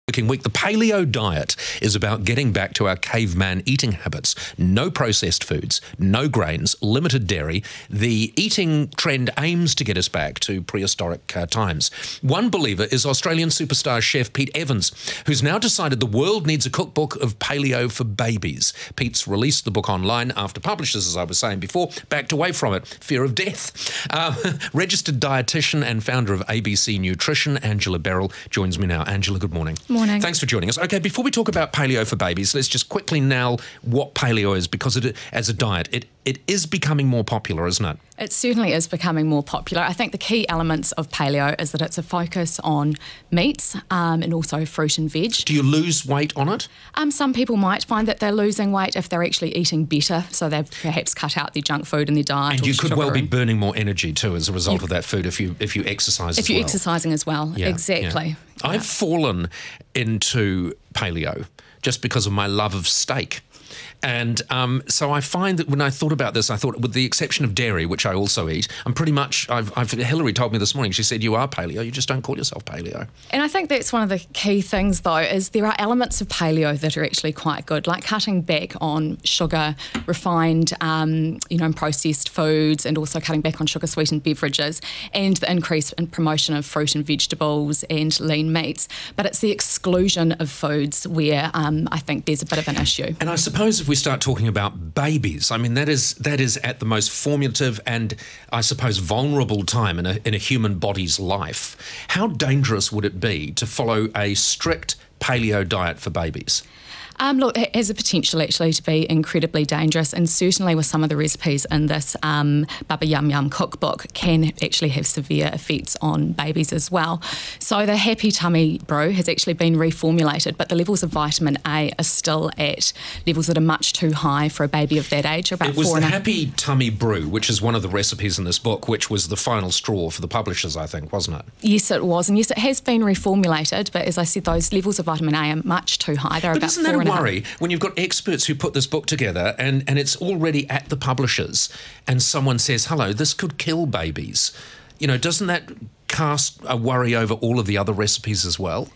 Working week. The paleo diet is about getting back to our caveman eating habits. No processed foods, no grains, limited dairy. The eating trend aims to get us back to prehistoric times. One believer is Australian superstar chef Pete Evans, who's now decided the world needs a cookbook of paleo for babies. Pete's released the book online after publishers, as I was saying before, backed away from it, fear of death. Registered dietitian and founder of ABC Nutrition Angela Berril joins me now. Angela, good morning. Morning. Thanks for joining us. Okay, before we talk about paleo for babies, let's just quickly nail what paleo is, because as a diet, it is becoming more popular, isn't it? It certainly is becoming more popular. I think the key elements of paleo is that it's a focus on meats and also fruit and veg. Do you lose weight on it? Some people might find that they're losing weight if they're actually eating better, so they've perhaps cut out their junk food in their diet. And you could well be burning more energy too as a result of that food if you exercise as well. If you're exercising as well, yeah, exactly. Yeah. I've fallen into paleo just because of my love of steak. And so I find that when I thought about this, I thought, with the exception of dairy, which I also eat, I'm pretty much, Hillary told me this morning, she said, you are paleo, you just don't call yourself paleo. And I think that's one of the key things, though, is there are elements of paleo that are actually quite good, like cutting back on sugar, refined, and processed foods, and also cutting back on sugar-sweetened beverages, and the increase in promotion of fruit and vegetables and lean meats. But it's the exclusion of foods where I think there's a bit of an issue. And I suppose if we start talking about babies, I mean, that is at the most formative and, I suppose, vulnerable time in a human body's life. How dangerous would it be to follow a strict paleo diet for babies? Look, it has a potential actually to be incredibly dangerous, and certainly with some of the recipes in this Bubba Yum Yum Cookbook can actually have severe effects on babies as well. So the Happy Tummy Brew has actually been reformulated, but the levels of vitamin A are still at levels that are much too high for a baby of that age. It was the Happy Tummy Brew, which is one of the recipes in this book, which was the final straw for the publishers, I think, wasn't it? Yes, it was, and yes, it has been reformulated, but as I said, those levels of vitamin A are much too high. They're about 4.5. Worry when you've got experts who put this book together and it's already at the publishers and someone says, hello, this could kill babies. Doesn't that cast a worry over all of the other recipes as well?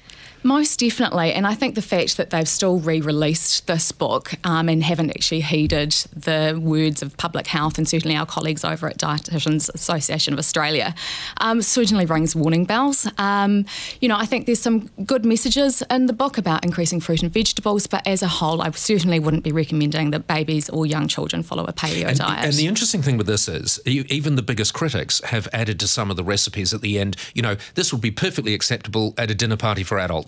Most definitely, and I think the fact that they've still re-released this book and haven't actually heeded the words of public health, and certainly our colleagues over at Dieticians Association of Australia, certainly rings warning bells. I think there's some good messages in the book about increasing fruit and vegetables, but as a whole, I certainly wouldn't be recommending that babies or young children follow a paleo diet. And the interesting thing with this is, even the biggest critics have added to some of the recipes at the end, this would be perfectly acceptable at a dinner party for adults.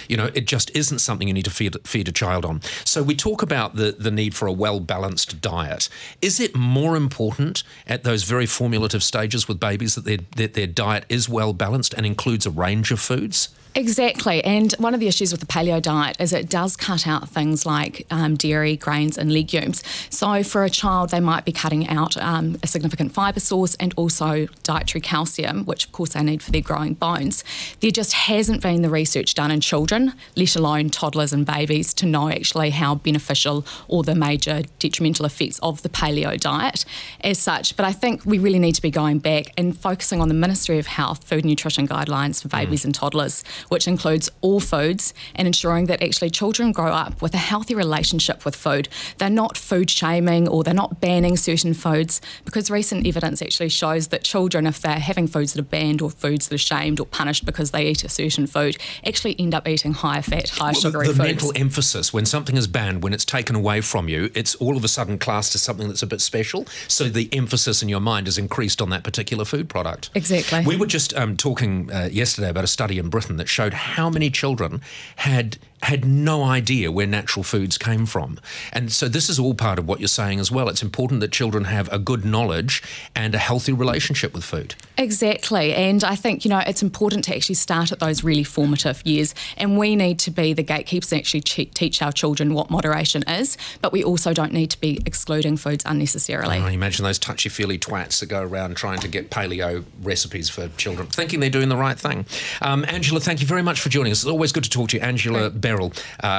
It just isn't something you need to feed a child on. So we talk about the need for a well-balanced diet. Is it more important at those very formulative stages with babies that their diet is well-balanced and includes a range of foods? Exactly, and one of the issues with the paleo diet is it does cut out things like dairy, grains and legumes. So for a child, they might be cutting out a significant fibre source and also dietary calcium, which of course they need for their growing bones. There just hasn't been the research done in children, let alone toddlers and babies, to know actually how beneficial or the major detrimental effects of the paleo diet as such. But I think we really need to be going back and focusing on the Ministry of Health Food and Nutrition Guidelines for babies and toddlers, which includes all foods, and ensuring that actually children grow up with a healthy relationship with food. They're not food shaming or they're not banning certain foods, because recent evidence actually shows that children, if they're having foods that are banned or foods that are shamed or punished because they eat a certain food, actually end up eating higher fat, higher sugary foods. The mental emphasis, when something is banned, when it's taken away from you, it's all of a sudden classed as something that's a bit special. So the emphasis in your mind is increased on that particular food product. Exactly. We were just talking yesterday about a study in Britain that showed how many children had no idea where natural foods came from. And so this is all part of what you're saying as well. It's important that children have a good knowledge and a healthy relationship with food. Exactly. And I think, it's important to actually start at those really formative years. And we need to be the gatekeepers and actually teach our children what moderation is. But we also don't need to be excluding foods unnecessarily. Oh, imagine those touchy-feely twats that go around trying to get paleo recipes for children, thinking they're doing the right thing. Angela, thank you very much for joining us. It's always good to talk to you. Angela Berril,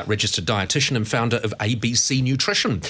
registered dietitian and founder of ABC Nutrition.